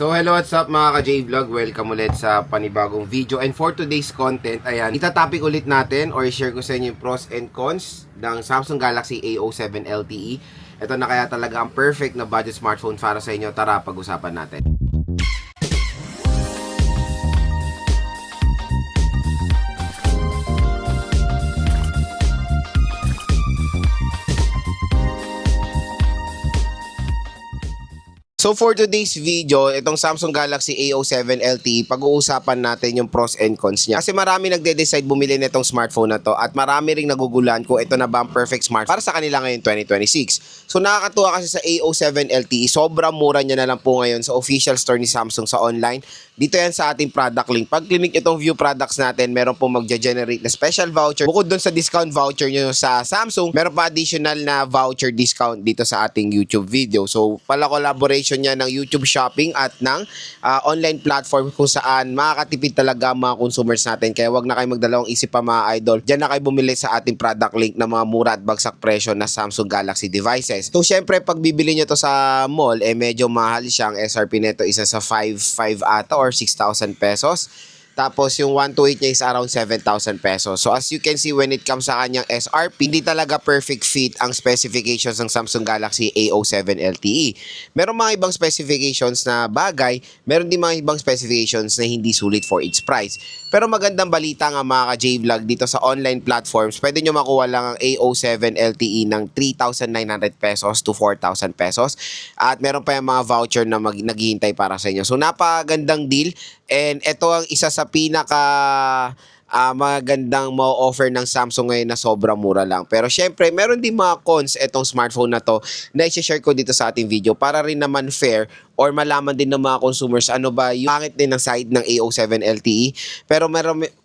So hello, what's up mga ka-J-Vlog? Welcome ulit sa panibagong video. And for today's content, ayan, itatopic ulit natin or share ko sa inyo yung pros and cons ng Samsung Galaxy A07 LTE. Ito na kaya talaga ang perfect na budget smartphone para sa inyo. Tara, pag-usapan natin. So for today's video, itong Samsung Galaxy A07 LTE, pag-uusapan natin yung pros and cons niya. Kasi marami nagde-decide bumili nitong smartphone na to at marami ring naguguluhan kung ito na ba ang perfect smartphone para sa kanila ngayon 2026. So nakakatuwa kasi sa A07 LTE, sobrang mura niya na lang po ngayon sa official store ni Samsung sa online. Dito yan sa ating product link. Pag click itong view products natin, meron pong magge-generate na special voucher. Bukod dun sa discount voucher nyo sa Samsung, meron pa additional na voucher discount dito sa ating YouTube video. So pala collaboration niya ng YouTube Shopping at ng online platform kung saan makakatipid talaga ang mga consumers natin. Kaya wag na kayo magdalawang isip pa mga idol. Diyan na kayo bumili sa ating product link ng mga mura at bagsak presyo na Samsung Galaxy devices. So syempre pag bibili nyo to sa mall, medyo mahal siya. Ang SRP nito isa sa 5.5 ata or 6,000 pesos. Tapos yung 128 niya is around 7,000 pesos. So as you can see when it comes sa kanyang SRP, hindi talaga perfect fit ang specifications ng Samsung Galaxy A07 LTE. Meron mga ibang specifications na bagay, meron din mga ibang specifications na hindi sulit for its price. Pero magandang balita nga mga ka-J-Vlog dito sa online platforms, pwede nyo makuha lang ang A07 LTE ng 3,900 pesos to 4,000 pesos. At meron pa yung mga voucher na naghihintay para sa inyo. So napagandang deal. And ito ang isa sa pinaka magandang ma-offer ng Samsung ngayon na sobrang mura lang. Pero syempre, meron din mga cons itong smartphone na to na i-share ko dito sa ating video para rin naman fair or malaman din ng mga consumers ano ba yung pangit din ng side ng A07 LTE. Pero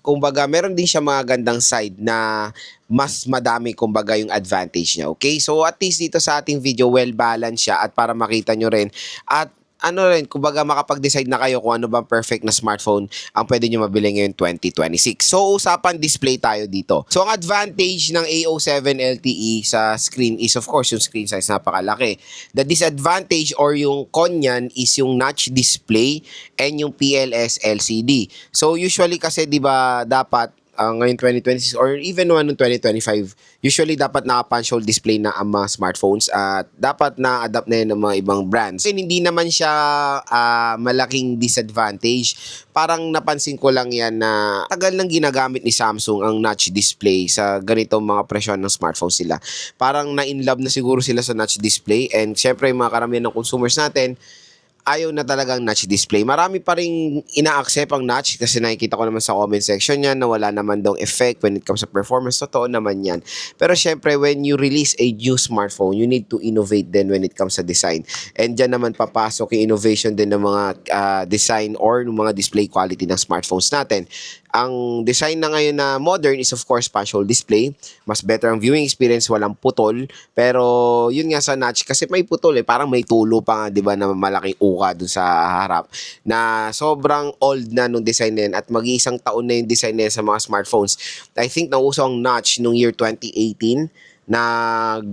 kumbaga, meron din siya mga gandang side na mas madami kumbaga yung advantage niya. Okay? So at least dito sa ating video, well-balanced siya at para makita nyo rin at ano rin, kumbaga makapag-decide na kayo kung ano bang perfect na smartphone ang pwede nyo mabili ngayon 2026. So, usapan display tayo dito. So, ang advantage ng A07 LTE sa screen is of course yung screen size napakalaki. The disadvantage or yung con niyan is yung notch display and yung PLS LCD. So, usually kasi 'di ba dapat ngayon 2026 or even noong 2025, usually dapat naka-punch hole display na ang mga smartphones at dapat na-adapt na yun ng mga ibang brands. Kasi hindi naman siya malaking disadvantage. Parang napansin ko lang yan na tagal nang ginagamit ni Samsung ang notch display sa ganitong mga presyon ng smartphones sila. Parang na-inlove na siguro sila sa notch display and syempre yung mga karamihan ng consumers natin, ayaw na talagang notch display. Marami pa rin ina-accept ang notch kasi nakikita ko naman sa comment section niya na wala naman daw effect when it comes sa performance. Totoo naman yan. Pero syempre, when you release a new smartphone, you need to innovate din when it comes sa design. And dyan naman papasok yung innovation din ng mga design or ng mga display quality ng smartphones natin. Ang design na ngayon na modern is of course punch hole display. Mas better ang viewing experience, walang putol. Pero yun nga sa notch kasi may putol parang may tulo pa nga 'di ba na malaking uka dun sa harap. Na sobrang old na nung design na yun at mag-iisang taon na yung design na yun sa mga smartphones. I think nauso ang notch nung year 2018 na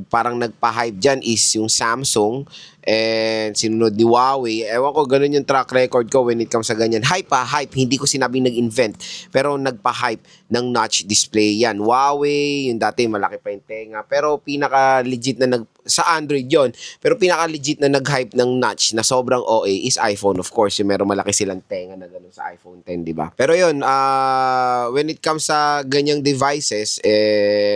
parang nagpa-hype dyan is yung Samsung and sinunod ni Huawei. Ewan ko, ganun yung track record ko when it comes sa ganyan. Hype. Hindi ko sinabing nag-invent. Pero nagpa-hype ng notch display yan. Huawei, yung dati malaki pa yung tenga. Pero pinaka-legit na sa Android yon. Pero pinaka-legit na nag-hype ng notch na sobrang OA is iPhone. Of course, yung meron malaki silang tenga na ganun sa iPhone 10, di ba? Pero yun, when it comes sa ganyang devices,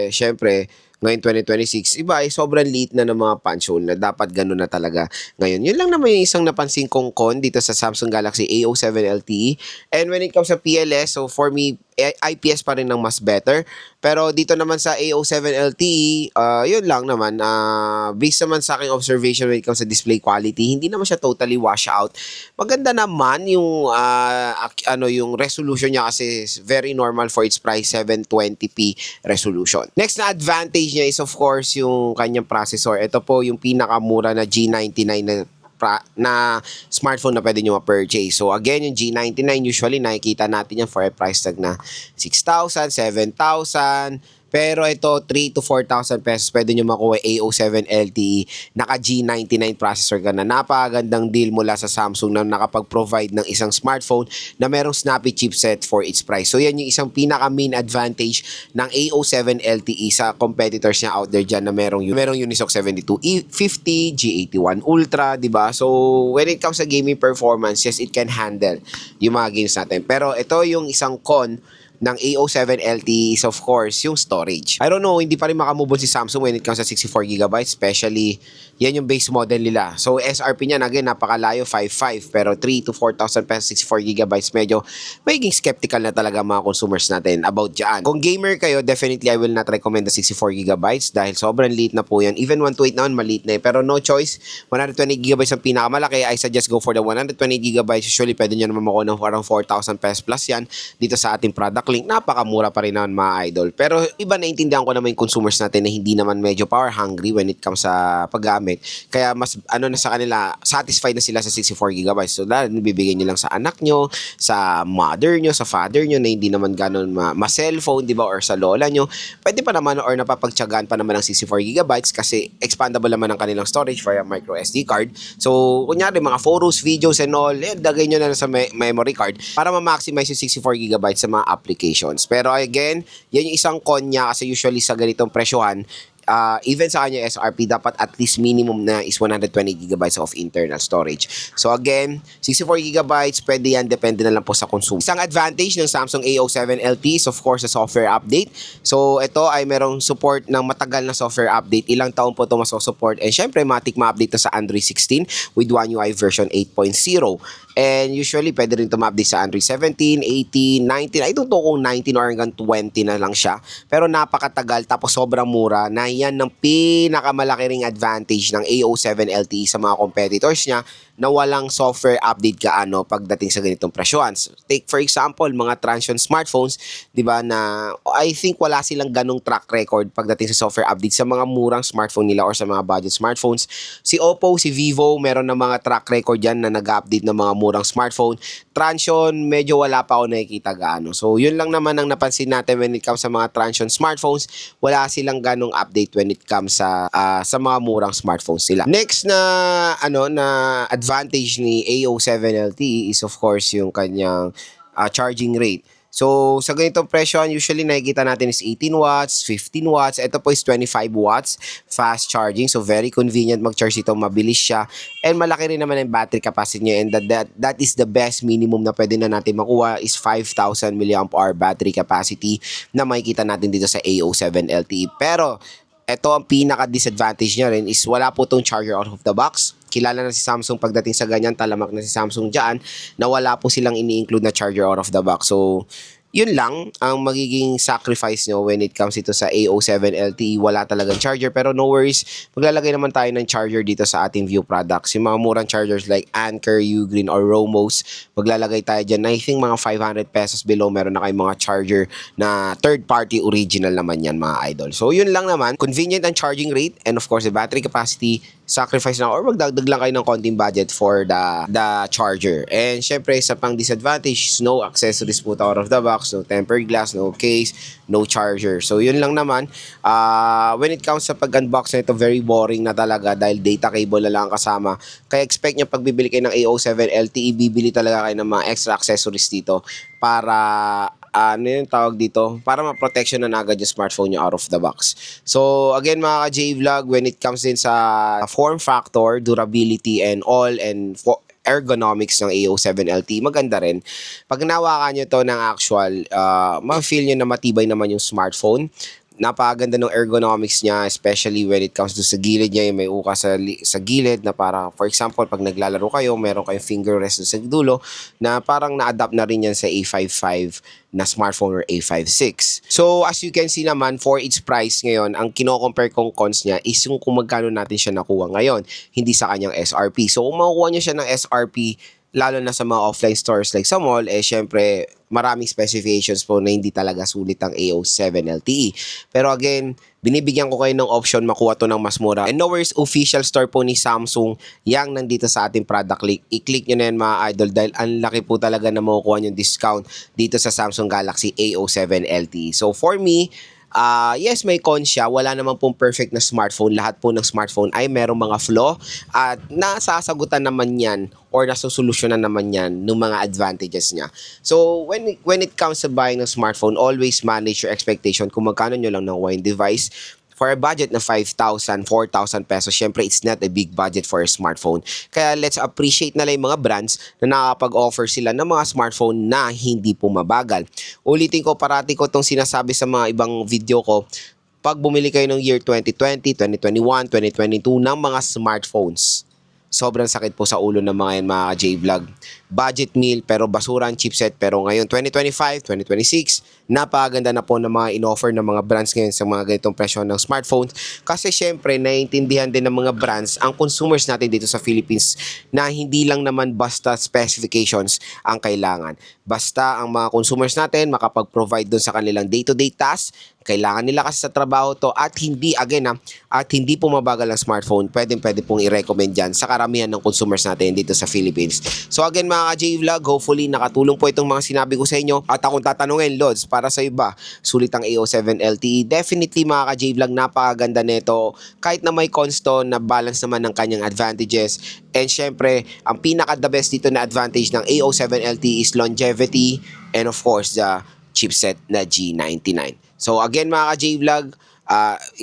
syempre, ngayon 2026, iba ay sobrang liit na ng mga punch hole na dapat ganun na talaga ngayon. Yun lang naman yung isang napansin kong con dito sa Samsung Galaxy A07 LTE. And when it comes sa PLS, so for me, IPS pa rin ng mas better. Pero dito naman sa A07 LTE, yun lang naman. Based naman sa aking observation when it comes sa display quality, hindi naman siya totally wash out. Maganda naman yung, yung resolution niya kasi very normal for its price, 720p resolution. Next na advantage niya is of course yung kanyang processor. Ito po yung pinakamura na G99 na smartphone na pwede nyo ma-purchase. So again, yung G99 usually nakikita natin yan for a price tag na 6,000, 7,000. Pero ito, 3 to 4,000 pesos, pwede nyo makuha A07 LTE, naka G99 processor ka na. Napakagandang deal mula sa Samsung na nakapag-provide ng isang smartphone na merong snappy chipset for its price. So yan yung isang pinaka main advantage ng A07 LTE sa competitors niya out there dyan na merong Unisoc 7250, G81 Ultra, di ba? So when it comes sa gaming performance, yes, it can handle yung mga games natin. Pero ito yung isang con ng A07 LTE is of course yung storage. I don't know, hindi pa rin makamove on si Samsung when it comes sa 64GB, especially yan yung base model nila. So SRP niyan again napakalayo 5,500 pero 3 to 4,000 pesos 64GB medyo magiging skeptical na talaga mga consumers natin about dyan. Kung gamer kayo, definitely I will not recommend the 64GB dahil sobrang liit na po yan. Even 128 naman maliit na pero no choice. 120GB ang pinakamalaki. I suggest go for the 120GB. Usually pwede nyo naman makuha ng parang 4,000 pesos plus yan dito sa ating product link. Napakamura pa rin naman mga idol. Pero iba naintindihan ko naman yung consumers natin na hindi naman medyo power hungry when it comes sa paggamit. Kaya mas ano na sa kanila, satisfied na sila sa 64GB. So dahil bibigyan nyo lang sa anak nyo, sa mother nyo, sa father nyo na hindi naman ganun ma-cellphone, di ba? Or sa lola nyo. Pwede pa naman or napapagtyagaan pa naman ng 64GB kasi expandable naman ang kanilang storage via micro SD card. So kunyari mga photos, videos and all, dagay nyo na sa memory card para ma-maximize yung 64GB sa mga applications. Pero again, yan yung isang con niya kasi usually sa ganitong presyohan, even sa kanya SRP, dapat at least minimum na is 120GB of internal storage. So again, 64GB, pwede yan, depende na lang po sa consumer. Isang advantage ng Samsung A07 LTE is of course the software update. So ito ay merong support ng matagal na software update. Ilang taon po ito maso-support. And syempre, matik ma-update to sa Android 16 with One UI version 8.0. And usually, pwede rin ito ma-update sa Android 17, 18, 19. I don't know kung 19 or hanggang 20 na lang siya. Pero napakatagal tapos sobrang mura na yan ng pinakamalaki ring advantage ng A07 LTE sa mga competitors niya na walang software update kaano pagdating sa ganitong presyohan. So, take for example, mga Transsion smartphones, 'di ba, na I think wala silang ganong track record pagdating sa software update sa mga murang smartphone nila or sa mga budget smartphones. Si Oppo, si Vivo, meron na mga track record yan na nag-update ng mga murang smartphone. Transsion, medyo wala pa ako nakikita gaano. So, yun lang naman ang napansin natin when it comes sa mga Transsion smartphones. Wala silang ganong update when it comes sa mga murang smartphones sila. Next na advantage ni A07 LTE is of course yung kanyang charging rate. So, sa ganitong presyo, usually nakikita natin is 18 watts, 15 watts. Ito po is 25 watts fast charging. So, very convenient mag-charge ito. Mabilis siya. And malaki rin naman ang battery capacity niya. And that is the best minimum na pwede na natin makuha is 5,000 mAh battery capacity na makikita natin dito sa A07 LTE. Pero, ito ang pinaka-disadvantage niya rin is wala po itong charger out of the box. Kilala na si Samsung pagdating sa ganyan, talamak na si Samsung dyan, na wala po silang ini-include na charger out of the box. So, yun lang ang magiging sacrifice nyo when it comes ito sa A07 LTE. Wala talagang charger pero no worries. Maglalagay naman tayo ng charger dito sa ating View products. Yung mga murang chargers like Anker, Ugreen, or Romos, maglalagay tayo dyan. I think mga 500 pesos below meron na kayong mga charger na third party original naman yan mga idol. So yun lang naman. Convenient ang charging rate and of course the battery capacity. Sacrifice na or magdagdag lang kayo ng konting budget for the charger. And syempre sa pang disadvantage, no accessories po out of the box, no tempered glass, no case, no charger. So yun lang naman. When it comes sa pag-unbox na ito, very boring na talaga dahil data cable na lang kasama. Kaya expect nyo pagbibili kayo ng A07 LTE, bibili talaga kayo ng mga extra accessories dito para ano yung tawag dito, para ma-protection na agad yung smartphone nyo out of the box. So, again mga ka-J-Vlog, when it comes din sa form factor, durability, and all, and ergonomics ng A07 LTE, maganda rin. Pag nawakan nyo to ng actual, ma-feel nyo na matibay naman yung smartphone. Napakaganda ng ergonomics niya, especially when it comes to sa gilid niya, yung may uka sa gilid na para, for example, pag naglalaro kayo, meron kayong finger rest sa dulo na parang na-adapt na rin yan sa A55 na smartphone or A56. So, as you can see naman, for its price ngayon, ang kino-compare kong cons niya is yung kung magkano natin siya nakuha ngayon, hindi sa kanyang SRP. So, kung makukuha niya siya ng SRP, lalo na sa mga offline stores like sa mall, syempre, maraming specifications po na hindi talaga sulit ang A07 LTE. Pero again, binibigyan ko kayo ng option makuha to ng mas mura. And no worries, official store po ni Samsung yang nandito sa ating product link. I-click nyo na yan mga idol dahil ang laki po talaga na makukuha yung discount dito sa Samsung Galaxy A07 LTE. So for me, Yes, may cons siya. Wala naman pong perfect na smartphone. Lahat po ng smartphone ay merong mga flaw at nasasagutan naman yan or nasusolusyonan naman yan ng mga advantages niya. So, when it comes to buying a smartphone, always manage your expectation kung magkano nyo lang nakuha yung device. For a budget na 5,000, 4,000 pesos, syempre it's not a big budget for a smartphone. Kaya let's appreciate na lang yung mga brands na nakakapag-offer sila ng mga smartphone na hindi po mabagal. Ulitin ko, parati ko itong sinasabi sa mga ibang video ko, pag bumili kayo ng year 2020, 2021, 2022 ng mga smartphones, sobrang sakit po sa ulo ng mga yan, mga J-Vlog. Budget meal pero basura ang chipset. Pero ngayon 2025, 2026, napakaganda na po ng mga in-offer ng mga brands ngayon sa mga ganitong presyo ng smartphones. Kasi syempre naiintindihan din ng mga brands ang consumers natin dito sa Philippines na hindi lang naman basta specifications ang kailangan. Basta ang mga consumers natin makapag-provide dun sa kanilang day-to-day tasks, kailangan nila kasi sa trabaho to at hindi, again at hindi po mabagal ang smartphone, pwede pong i-recommend dyan sa karamihan ng consumers natin dito sa Philippines. So again mga ka-J-Vlog, hopefully nakatulong po itong mga sinabi ko sa inyo. At akong tatanungin, Lods, para sa iba, sulit ang A07 LTE. Definitely mga ka-J-Vlog, napakaganda nito. Kahit na may cons to, na balance naman ng kanyang advantages. And syempre, ang pinaka-the best dito na advantage ng A07 LTE is longevity and of course the chipset na G99. So again mga ka-J-Vlog,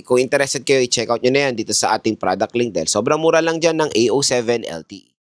kung interested kayo, i-check out nyo na yan dito sa ating product link dahil sobrang mura lang dyan ng A07 LTE.